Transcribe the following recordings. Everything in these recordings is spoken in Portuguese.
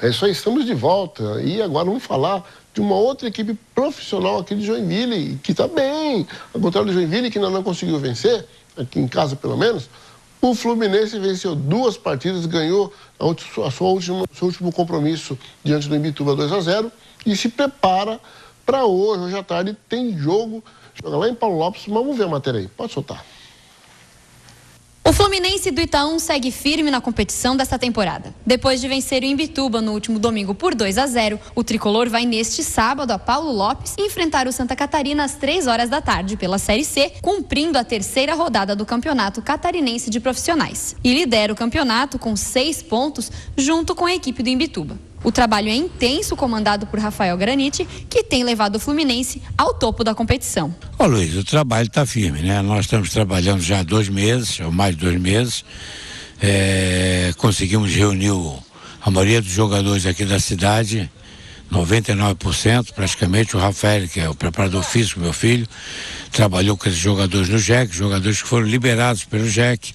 É isso aí, estamos de volta. E agora vamos falar de uma outra equipe profissional aqui de Joinville, que está bem. Ao contrário de Joinville, que ainda não conseguiu vencer, aqui em casa pelo menos, o Fluminense venceu 2 partidas, ganhou seu último compromisso diante do Imbituba 2-0 e se prepara para hoje à tarde, tem jogo, joga lá em Paulo Lopes. Vamos ver a matéria aí, pode soltar. O Fluminense do Itaú segue firme na competição desta temporada. Depois de vencer o Imbituba no último domingo por 2-0, o tricolor vai neste sábado a Paulo Lopes enfrentar o Santa Catarina às 3h da tarde pela Série C, cumprindo a 3ª rodada do Campeonato Catarinense de Profissionais. E lidera o campeonato com 6 pontos junto com a equipe do Imbituba. O trabalho é intenso, comandado por Rafael Granite, que tem levado o Fluminense ao topo da competição. Ô Luiz, o trabalho está firme, né? Nós estamos trabalhando já há 2 meses, ou mais de 2 meses. Conseguimos reunir a maioria dos jogadores aqui da cidade, 99% praticamente. O Rafael, que é o preparador físico, meu filho, trabalhou com esses jogadores no JEC, jogadores que foram liberados pelo JEC,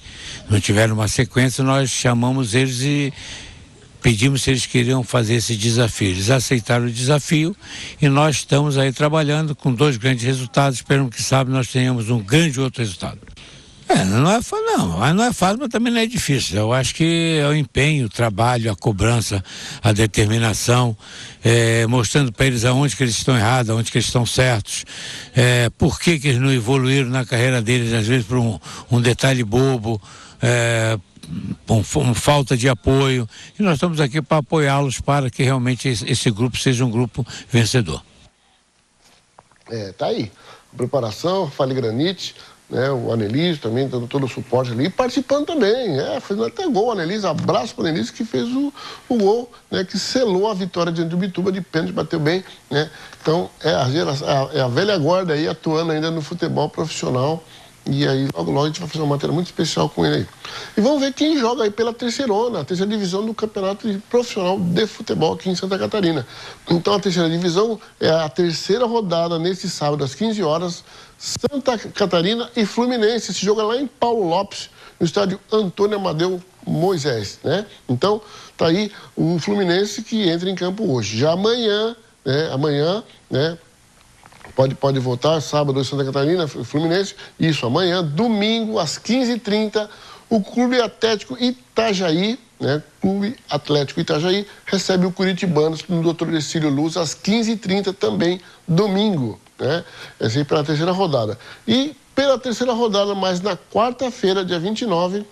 não tiveram uma sequência, nós chamamos eles e pedimos se eles queriam fazer esse desafio. Eles aceitaram o desafio e nós estamos aí trabalhando com 2 grandes resultados. Esperamos que sábado nós tenhamos um grande outro resultado. Não é fácil, mas também não é difícil. Eu acho que é o empenho, o trabalho, a cobrança, a determinação, mostrando para eles aonde que eles estão errados, aonde que eles estão certos, por que eles não evoluíram na carreira deles, às vezes por um detalhe bobo, com falta de apoio, e nós estamos aqui para apoiá-los para que realmente esse grupo seja um grupo vencedor. Tá aí, a preparação, Rafael Granite, né, o Anelise também dando todo o suporte ali, e participando também, fazendo até gol, o Anelise, abraço para o Anelise, que fez o gol, né, que selou a vitória diante do Imbituba, de pênalti, bateu bem, né, então é a velha guarda aí atuando ainda no futebol profissional. E aí, logo a gente vai fazer uma matéria muito especial com ele aí. E vamos ver quem joga aí pela terceirona, a 3ª divisão do Campeonato Profissional de Futebol aqui em Santa Catarina. Então, a 3ª divisão é a 3ª rodada nesse sábado, às 15 horas, Santa Catarina e Fluminense. Esse jogo é lá em Paulo Lopes, no estádio Antônio Amadeu Moisés, né? Então, tá aí o Fluminense que entra em campo hoje. Já amanhã, né? Pode voltar, sábado, Santa Catarina, Fluminense, isso amanhã, domingo, às 15h30, o Clube Atlético Itajaí, né? Clube Atlético Itajaí, recebe o Curitibanos no Dr. Decílio Luz, às 15h30 também, domingo, né? Essa aí pela 3ª rodada. E pela 3ª rodada, mas na quarta-feira, dia 29,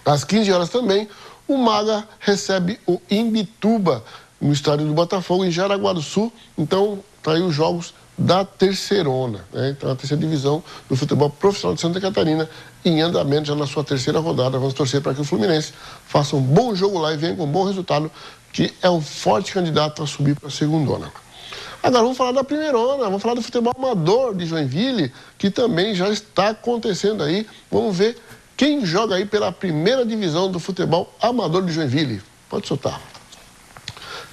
às 15 horas também, o Maga recebe o Imbituba, no estádio do Botafogo, em Jaraguá do Sul. Então, tá aí os jogos da terceirona, né? Então a 3ª divisão do futebol profissional de Santa Catarina em andamento já na sua 3ª rodada. Vamos torcer para que o Fluminense faça um bom jogo lá e venha com um bom resultado, que é um forte candidato a subir para a segundona. Agora vamos falar da primeirona, vamos falar do futebol amador de Joinville, que também já está acontecendo aí. Vamos ver quem joga aí pela 1ª divisão do futebol amador de Joinville. Pode soltar.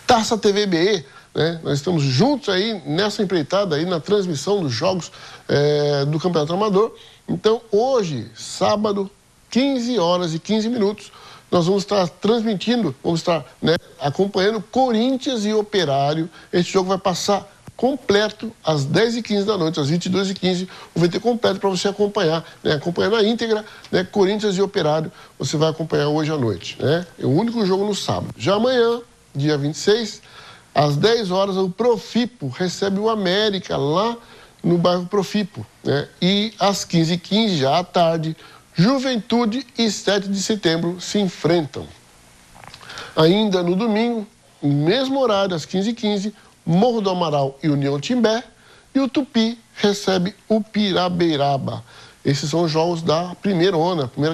Taça TVBE. Né? Nós estamos juntos aí nessa empreitada aí na transmissão dos jogos do Campeonato Amador. Então hoje, sábado, 15h15, nós vamos estar transmitindo, vamos estar, né, acompanhando Corinthians e Operário. Esse jogo vai passar completo às 10h15 da noite, às 22h15, o VT completo para você acompanhar, né? Acompanhar na íntegra, né? Corinthians e Operário, você vai acompanhar hoje à noite, né? É o único jogo no sábado. Já amanhã, dia 26, às 10 horas, o Profipo recebe o América lá no bairro Profipo, né? E às 15h15, já à tarde, Juventude e 7 de Setembro se enfrentam. Ainda no domingo, no mesmo horário, às 15h15, Morro do Amaral e União Timbé, e o Tupi recebe o Pirabeiraba. Esses são os jogos da primeira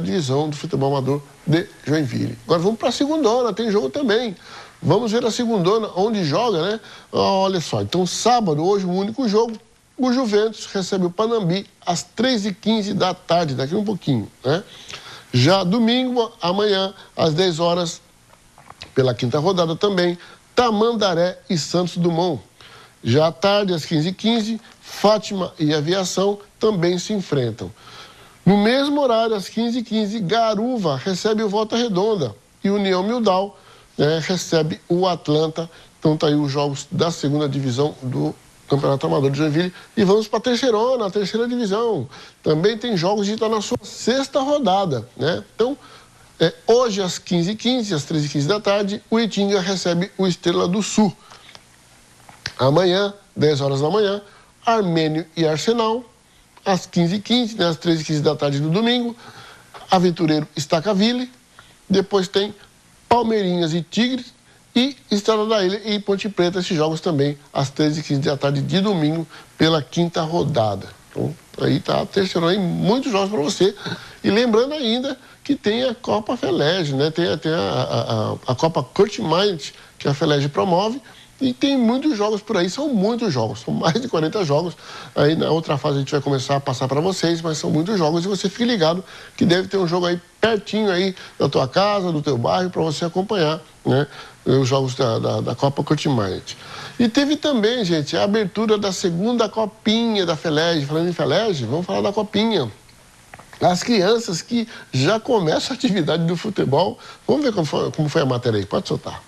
divisão do futebol amador de Joinville. Agora vamos para a segundona, tem jogo também. Vamos ver a segundona, onde joga, né? Olha só, então sábado, hoje o único jogo, o Juventus recebe o Panambi às 3h15 da tarde, daqui um pouquinho, né? Já domingo, amanhã, às 10 horas, pela 5ª rodada também, Tamandaré e Santos Dumont. Já à tarde, às 15h15, Fátima e Aviação também se enfrentam. No mesmo horário, às 15h15, Garuva recebe o Volta Redonda e União Mildal recebe o Atlanta. Então tá aí os jogos da segunda divisão do Campeonato Amador de Joinville. E vamos para a terceirona, a terceira divisão. Também tem jogos de estar na sua sexta rodada, né? Então, hoje às 15h15, às 13h15 da tarde, o Itinga recebe o Estrela do Sul. Amanhã, 10 horas da manhã, Armênio e Arsenal. Às 15h15, né, às 13h15 da tarde do domingo, Aventureiro Estacaville. Depois tem Palmeirinhas e Tigres. E Estrada da Ilha e Ponte Preta, esses jogos também às 13h15 da tarde de domingo, pela quinta rodada. Então, aí tá terceirando aí muitos jogos para você. E lembrando ainda que tem a Copa Felege, né? Tem a Copa Kurt Mind, que a Felege promove. E tem muitos jogos por aí, são muitos jogos, são mais de 40 jogos. Aí na outra fase a gente vai começar a passar para vocês, mas são muitos jogos e você fique ligado que deve ter um jogo aí pertinho aí da tua casa, do teu bairro, para você acompanhar, né? Os jogos da Copa Kurt Mind. E teve também, gente, a abertura da segunda copinha da Felege. Falando em Felege, vamos falar da copinha. As crianças que já começam a atividade do futebol. Vamos ver como foi a matéria aí, pode soltar.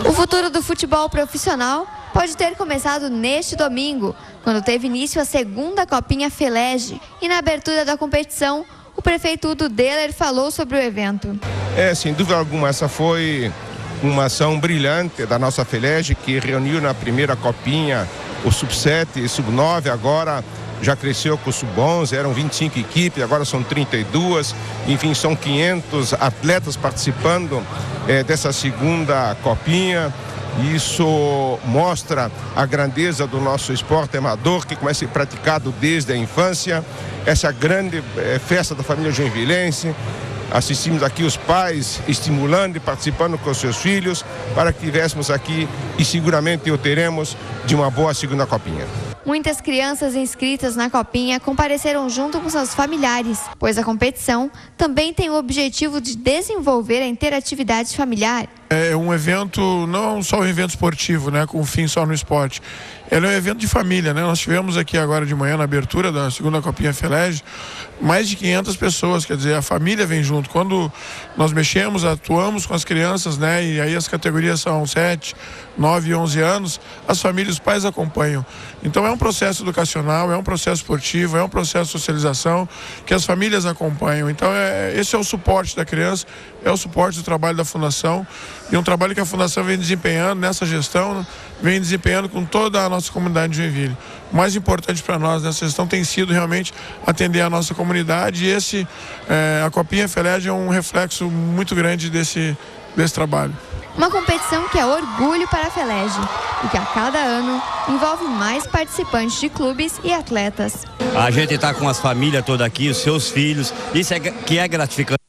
O futuro do futebol profissional pode ter começado neste domingo, quando teve início a segunda Copinha Felege. E na abertura da competição, o prefeito Udo Deller falou sobre o evento. Sem dúvida alguma, essa foi uma ação brilhante da nossa Felege, que reuniu na primeira Copinha o Sub-7 e Sub-9, agora já cresceu com o Sub-11, eram 25 equipes, agora são 32, enfim, são 500 atletas participando dessa segunda Copinha. Isso mostra a grandeza do nosso esporte amador, que começa a ser praticado desde a infância, essa grande festa da família joinvilense. Assistimos aqui os pais estimulando e participando com seus filhos para que tivéssemos aqui, e seguramente o teremos, de uma boa segunda Copinha. Muitas crianças inscritas na Copinha compareceram junto com seus familiares, pois a competição também tem o objetivo de desenvolver a interatividade familiar. É um evento, não só um evento esportivo, né, com fim só no esporte. Ele é um evento de família, né? Nós tivemos aqui agora de manhã, na abertura da segunda Copinha Felege, mais de 500 pessoas, quer dizer, a família vem junto. Quando nós mexemos, atuamos com as crianças, né? E aí as categorias são 7, 9 e 11 anos, as famílias, os pais acompanham. Então é um processo educacional, é um processo esportivo, é um processo de socialização que as famílias acompanham. Então esse é o suporte da criança, é o suporte do trabalho da Fundação, e um trabalho que a Fundação vem desempenhando nessa gestão, vem desempenhando com toda a nossa comunidade de Joinville. O mais importante para nós nessa gestão tem sido realmente atender a nossa comunidade, e a Copinha Felege é um reflexo muito grande desse trabalho. Uma competição que é orgulho para a Felege e que a cada ano envolve mais participantes de clubes e atletas. A gente está com as famílias todas aqui, os seus filhos, isso que é gratificante.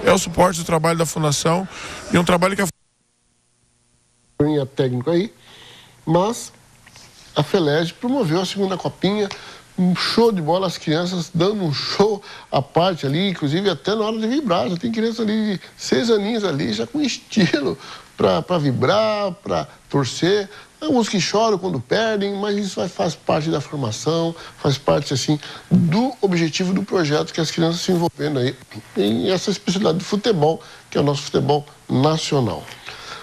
É o suporte do trabalho da Fundação, e um trabalho que a técnico aí, mas a Felege promoveu a segunda Copinha, um show de bola, as crianças dando um show à parte ali, inclusive até na hora de vibrar. Já tem criança ali de 6 aninhos ali, já com estilo para vibrar, para torcer. Alguns que choram quando perdem, mas isso faz parte da formação, faz parte, assim, do objetivo do projeto, que as crianças se envolvendo aí em essa especialidade de futebol, que é o nosso futebol nacional.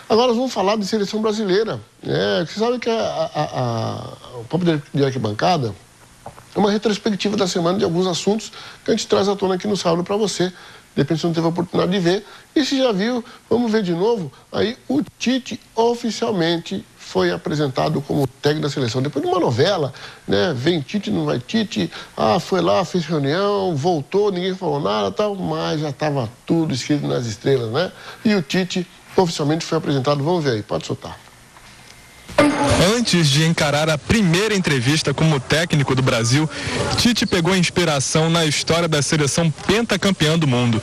Agora nós vamos falar de seleção brasileira. Você sabe que o Papo de Arquibancada é uma retrospectiva da semana de alguns assuntos que a gente traz à tona aqui no sábado para você. De repente você não teve a oportunidade de ver. E se já viu, vamos ver de novo. Aí o Tite oficialmente foi apresentado como técnico da seleção. Depois de uma novela, né? Vem Tite, não vai Tite. Foi lá, fez reunião, voltou, ninguém falou nada, tal, mas já estava tudo escrito nas estrelas, né? E o Tite oficialmente foi apresentado. Vamos ver aí, pode soltar. Antes de encarar a primeira entrevista como técnico do Brasil, Tite pegou inspiração na história da seleção pentacampeã do mundo.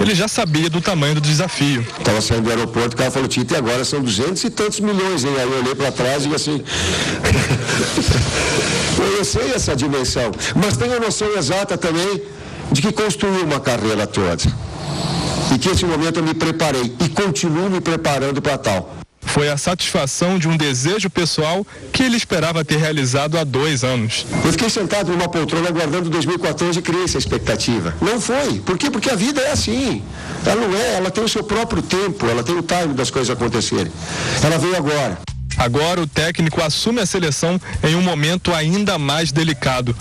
Ele já sabia do tamanho do desafio. Estava saindo do aeroporto, o cara falou: Tite, e agora são 200 e tantos milhões, hein? Aí eu olhei para trás e assim... eu sei essa dimensão, mas tenho a noção exata também de que construí uma carreira toda. E que nesse momento eu me preparei e continuo me preparando para tal. foi a satisfação de um desejo pessoal que ele esperava ter realizado há 2 anos. Eu fiquei sentado numa poltrona aguardando 2014 e criei essa expectativa. Não foi. Por quê? Porque a vida é assim. Ela não é, ela tem o seu próprio tempo, ela tem o time das coisas acontecerem. Ela veio agora. Agora o técnico assume a seleção em um momento ainda mais delicado.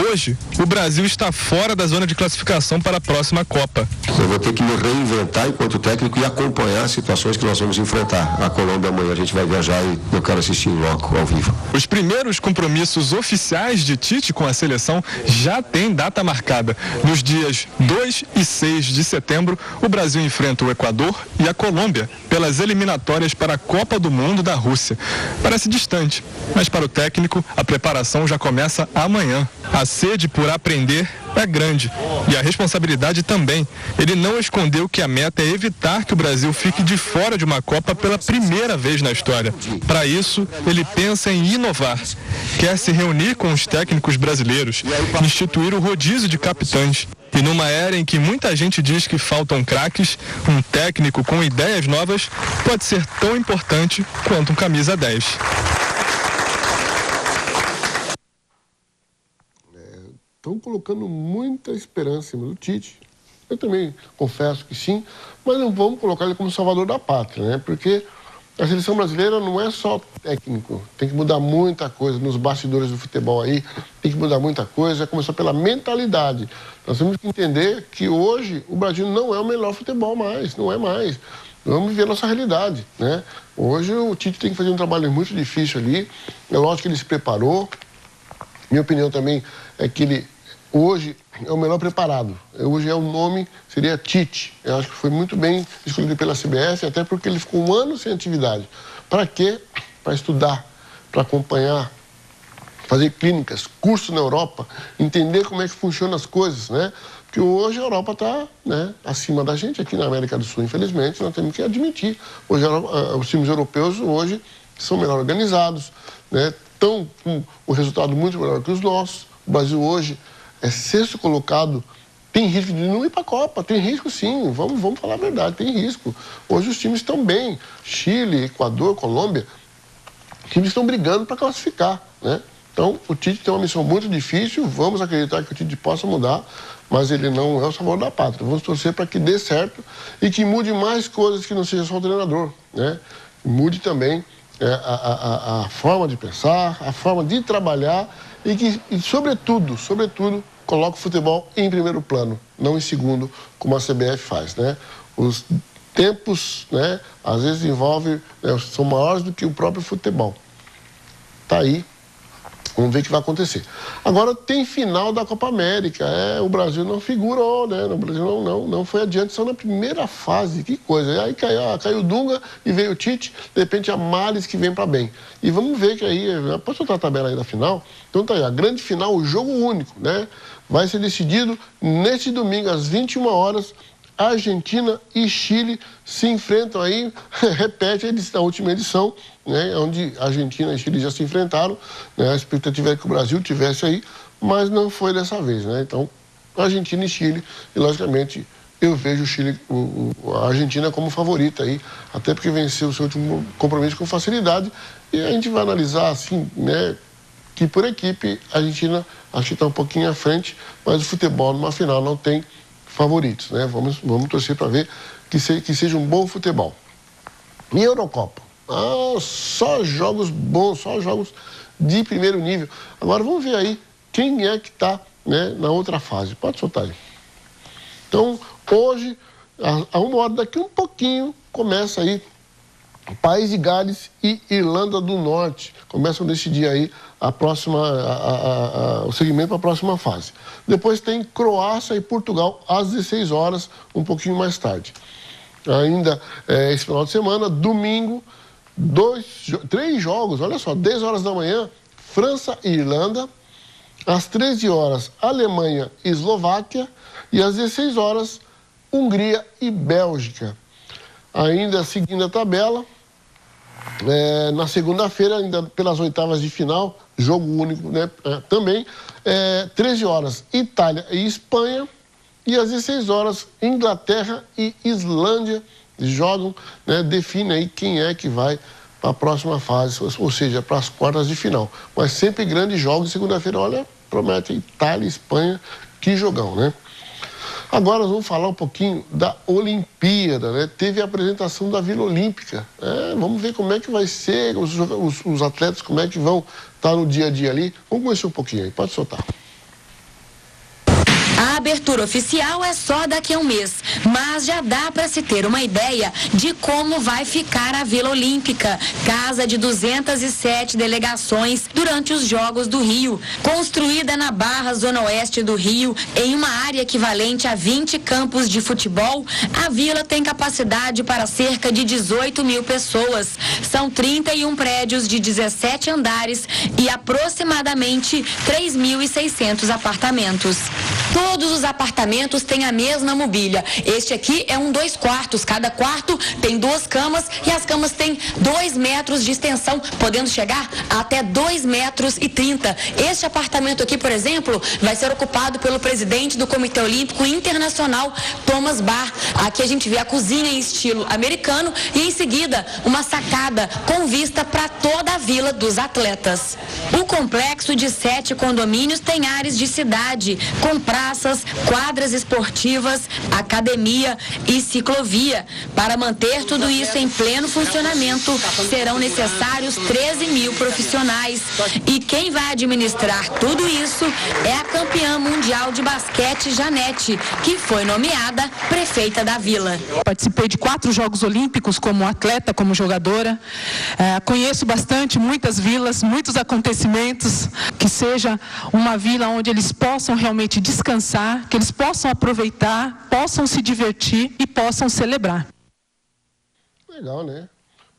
Hoje, o Brasil está fora da zona de classificação para a próxima Copa. Eu vou ter que me reinventar enquanto técnico e acompanhar as situações que nós vamos enfrentar. A Colômbia amanhã a gente vai viajar e eu quero assistir em loco, ao vivo. Os primeiros compromissos oficiais de Tite com a seleção já têm data marcada. Nos dias 2 e 6 de setembro, o Brasil enfrenta o Equador e a Colômbia pelas eliminatórias para a Copa do Mundo da Rússia. Parece distante, mas para o técnico a preparação já começa amanhã. A sede por aprender é grande e a responsabilidade também. Ele não escondeu que a meta é evitar que o Brasil fique de fora de uma Copa pela primeira vez na história. Para isso, ele pensa em inovar. Quer se reunir com os técnicos brasileiros, instituir o rodízio de capitães. E numa era em que muita gente diz que faltam craques, um técnico com ideias novas pode ser tão importante quanto um camisa 10. Estão colocando muita esperança em cima do Tite. Eu também confesso que sim, mas não vamos colocar ele como salvador da pátria, né? Porque a seleção brasileira não é só técnico, tem que mudar muita coisa nos bastidores do futebol aí, tem que mudar muita coisa, começar pela mentalidade. Nós temos que entender que hoje o Brasil não é o melhor futebol mais, não é mais. Vamos viver a nossa realidade, né? Hoje o Tite tem que fazer um trabalho muito difícil ali, é lógico que ele se preparou. Minha opinião também é que ele hoje é o melhor preparado. Hoje é o nome, seria Tite. Eu acho que foi muito bem escolhido pela CBF, até porque ele ficou 1 ano sem atividade. Para quê? Para estudar, para acompanhar, fazer clínicas, cursos na Europa, entender como é que funcionam as coisas, né? Porque hoje a Europa está, né, acima da gente, aqui na América do Sul, infelizmente, nós temos que admitir. Hoje os times europeus hoje são melhor organizados, né? Estão com o resultado muito melhor que os nossos. O Brasil hoje é 6º colocado, tem risco de não ir para a Copa, tem risco sim, vamos falar a verdade, tem risco. Hoje os times estão bem, Chile, Equador, Colômbia, os times estão brigando para classificar, né? Então o Tite tem uma missão muito difícil, vamos acreditar que o Tite possa mudar, mas ele não é o salvador da pátria. Vamos torcer para que dê certo e que mude mais coisas que não seja só o treinador, né? Mude também a forma de pensar, a forma de trabalhar e sobretudo, coloque o futebol em primeiro plano, não em segundo, como a CBF faz, né? Os tempos, né, às vezes envolvem, né, são maiores do que o próprio futebol. Tá aí. Vamos ver o que vai acontecer. Agora tem final da Copa América. O Brasil não figurou, né? O Brasil não foi adiante, só na primeira fase. Que coisa. E aí caiu o Dunga e veio o Tite, de repente a Mares que vem para bem. E vamos ver que aí, posso soltar a tabela aí da final? Então tá aí, a grande final, o jogo único, né? Vai ser decidido neste domingo, às 21 horas. Argentina e Chile se enfrentam aí, repete a última edição, né, onde Argentina e Chile já se enfrentaram, né, a expectativa era que o Brasil tivesse aí, mas não foi dessa vez, né? Então, Argentina e Chile, e logicamente eu vejo o Chile, a Argentina como favorita aí, até porque venceu o seu último compromisso com facilidade, e a gente vai analisar assim, né, que por equipe a Argentina acho que está um pouquinho à frente, mas o futebol numa final não tem favoritos, né? Vamos torcer para ver que seja um bom futebol. E Eurocopa? Só jogos bons, só jogos de primeiro nível. Agora vamos ver aí quem é que está, né, na outra fase. Pode soltar aí. Então, hoje, a 1 hora daqui um pouquinho, começa aí País de Gales e Irlanda do Norte. Começam nesse dia aí o segmento para a próxima fase. Depois tem Croácia e Portugal às 16 horas, um pouquinho mais tarde. Ainda esse final de semana, domingo, 3 jogos, olha só, 10 horas da manhã, França e Irlanda, às 13 horas, Alemanha e Eslováquia, e às 16 horas, Hungria e Bélgica. Ainda seguindo a tabela, na segunda-feira, ainda pelas oitavas de final, jogo único, né, também, 13 horas, Itália e Espanha, e às 16 horas, Inglaterra e Islândia, jogam, né, definem aí quem é que vai para a próxima fase, ou seja, para as quartas de final. Mas sempre grandes jogos. Segunda-feira, olha, promete Itália e Espanha, que jogão, né? Agora nós vamos falar um pouquinho da Olimpíada, né? Teve a apresentação da Vila Olímpica. Vamos ver como é que vai ser, os atletas, como é que vão estar no dia a dia ali. Vamos conhecer um pouquinho aí, pode soltar. A abertura oficial é só daqui a um mês, mas já dá para se ter uma ideia de como vai ficar a Vila Olímpica, casa de 207 delegações durante os Jogos do Rio. Construída na Barra Zona Oeste do Rio, em uma área equivalente a 20 campos de futebol, a vila tem capacidade para cerca de 18 mil pessoas. São 31 prédios de 17 andares e aproximadamente 3.600 apartamentos. Todos os apartamentos têm a mesma mobília. Este aqui é um 2 quartos. Cada quarto tem 2 camas e as camas têm 2 metros de extensão, podendo chegar até 2,30 metros. Este apartamento aqui, por exemplo, vai ser ocupado pelo presidente do Comitê Olímpico Internacional, Thomas Bach. Aqui a gente vê a cozinha em estilo americano e em seguida uma sacada com vista para toda a vila dos atletas. O complexo de 7 condomínios tem áreas de cidade, com praças, quadras esportivas, academia e ciclovia. Para manter tudo isso em pleno funcionamento, serão necessários 13 mil profissionais. E quem vai administrar tudo isso é a campeã mundial de basquete, Janete, que foi nomeada prefeita da vila. Participei de 4 Jogos Olímpicos como atleta, como jogadora. Conheço bastante, muitas vilas, muitos acontecimentos, que seja uma vila onde eles possam realmente descansar, que eles possam aproveitar, possam se divertir e possam celebrar. Legal, né?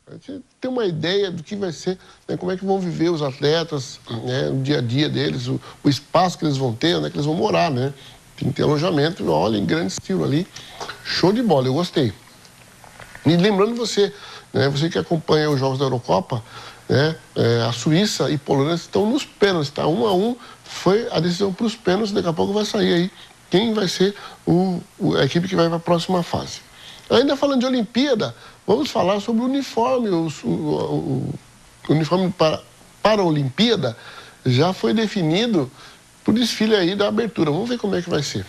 A gente tem uma ideia do que vai ser, né, como é que vão viver os atletas, né, no dia a dia deles, o espaço que eles vão ter, onde é que eles vão morar, né? Tem que ter alojamento, olha, em grande estilo ali. Show de bola, eu gostei. E lembrando você, né, você que acompanha os Jogos da Eurocopa, né, a Suíça e Polônia estão nos pênaltis, tá? 1-1, foi a decisão para os pênaltis, daqui a pouco vai sair aí quem vai ser a equipe que vai para a próxima fase. Ainda falando de Olimpíada, vamos falar sobre o uniforme. O uniforme para a Olimpíada já foi definido para o desfile aí da abertura. Vamos ver como é que vai ser.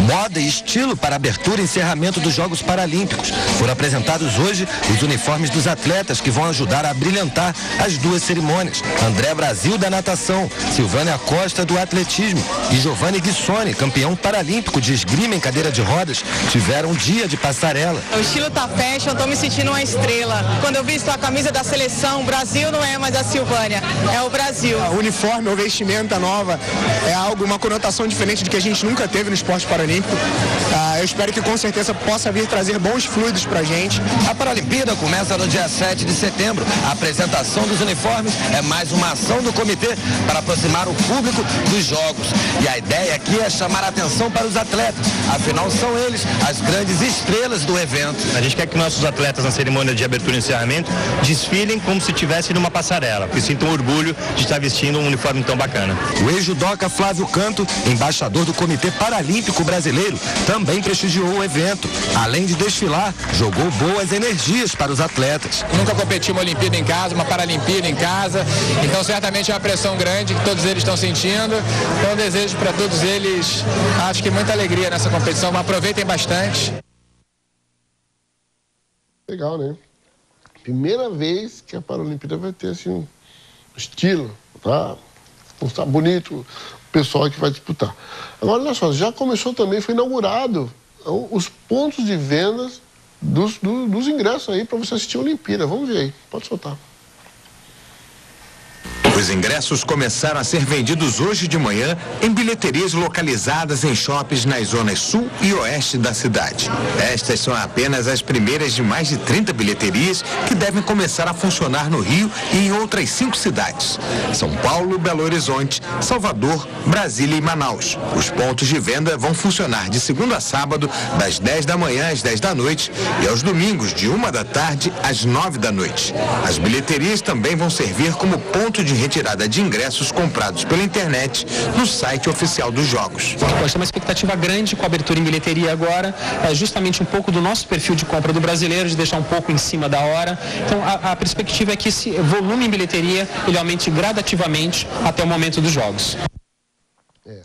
Moda e estilo para abertura e encerramento dos Jogos Paralímpicos. Foram apresentados hoje os uniformes dos atletas que vão ajudar a brilhantar as 2 cerimônias. André Brasil da natação, Silvânia Costa do atletismo e Giovanni Guissoni, campeão paralímpico de esgrima em cadeira de rodas, tiveram um dia de passarela. O estilo tá fashion, eu tô me sentindo uma estrela. Quando eu visto a camisa da seleção, o Brasil não é mais a Silvânia, é o Brasil. O uniforme, a vestimenta nova, é algo, uma conotação diferente do que a gente nunca teve no esporte paralímpico. Eu espero que com certeza possa vir trazer bons fluidos pra gente. A Paralimpíada começa no dia 7 de setembro. A apresentação dos uniformes é mais uma ação do comitê para aproximar o público dos Jogos. E a ideia aqui é chamar a atenção para os atletas. Afinal, são eles as grandes estrelas do evento. A gente quer que nossos atletas na cerimônia de abertura e encerramento desfilem como se estivessem numa passarela, porque sintam orgulho de estar vestindo um uniforme tão bacana. O ex-judoca Flávio Canto, embaixador do Comitê Paralímpico Brasileiro, também prestigiou o evento. Além de desfilar, jogou boas energias para os atletas. Nunca competi uma Olimpíada em casa, uma Paralimpíada em casa, então certamente é uma pressão grande que todos eles estão sentindo. Então eu desejo para todos eles, acho que muita alegria nessa competição, mas aproveitem bastante. Legal, né? Primeira vez que a Paralimpíada vai ter assim um estilo, tá? Tá bonito o pessoal que vai disputar. Agora, olha só, já começou também, foi inaugurado os pontos de vendas dos ingressos aí para você assistir a Olimpíada. Vamos ver aí, pode soltar. Os ingressos começaram a ser vendidos hoje de manhã em bilheterias localizadas em shoppings nas zonas sul e oeste da cidade. Estas são apenas as primeiras de mais de 30 bilheterias que devem começar a funcionar no Rio e em outras 5 cidades: São Paulo, Belo Horizonte, Salvador, Brasília e Manaus. Os pontos de venda vão funcionar de segunda a sábado, das 10 da manhã às 10 da noite e aos domingos, de 1 da tarde às 9 da noite. As bilheterias também vão servir como ponto de retirada retirada de ingressos comprados pela internet no site oficial dos Jogos. Nós temos uma expectativa grande com a abertura em bilheteria agora, justamente um pouco do nosso perfil de compra do brasileiro, de deixar um pouco em cima da hora. Então a perspectiva é que esse volume em bilheteria ele aumente gradativamente até o momento dos Jogos.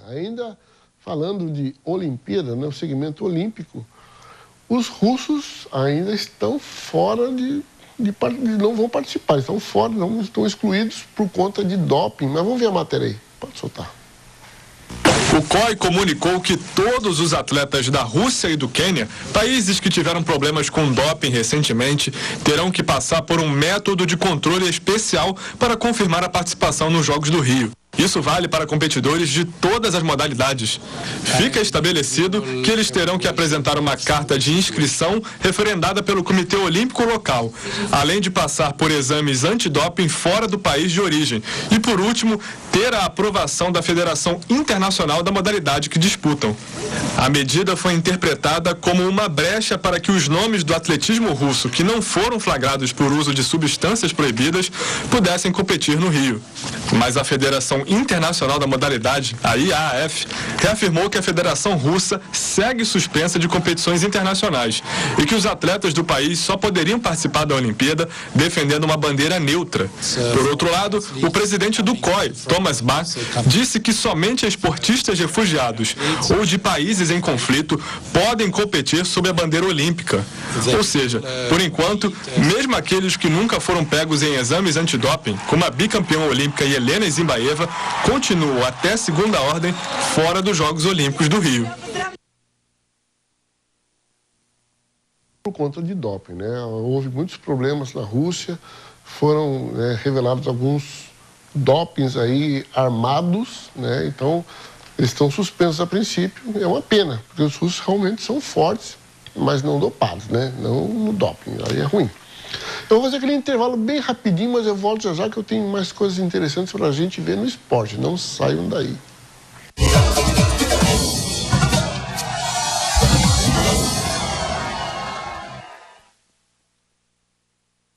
Ainda falando de Olimpíada, né, o segmento olímpico, os russos ainda estão fora não vão participar, estão fora, não estão excluídos por conta de doping. Mas vamos ver a matéria aí, pode soltar. O COI comunicou que todos os atletas da Rússia e do Quênia, países que tiveram problemas com doping recentemente, terão que passar por um método de controle especial para confirmar a participação nos Jogos do Rio. Isso vale para competidores de todas as modalidades. Fica estabelecido que eles terão que apresentar uma carta de inscrição referendada pelo Comitê Olímpico Local, além de passar por exames antidoping fora do país de origem. E, por último, ter a aprovação da Federação Internacional da modalidade que disputam. A medida foi interpretada como uma brecha para que os nomes do atletismo russo que não foram flagrados por uso de substâncias proibidas pudessem competir no Rio. Mas a Federação Internacional da Modalidade, a IAAF, reafirmou que a Federação Russa segue suspensa de competições internacionais e que os atletas do país só poderiam participar da Olimpíada defendendo uma bandeira neutra. Por outro lado, o presidente do COI, Thomas Bach, disse que somente esportistas refugiados ou de países em conflito podem competir sob a bandeira olímpica. Ou seja, por enquanto, mesmo aqueles que nunca foram pegos em exames antidoping, como a bicampeã olímpica Yelena Zimbaeva, continuam até segunda ordem fora dos Jogos Olímpicos do Rio. Por conta de doping, né? Houve muitos problemas na Rússia, foram revelados alguns dopings aí armados, né? Então eles estão suspensos a princípio. É uma pena, porque os russos realmente são fortes, mas não dopados, né? Não no doping, aí é ruim. Eu vou fazer aquele intervalo bem rapidinho, mas eu volto já que eu tenho mais coisas interessantes para a gente ver no esporte. Não saiam daí.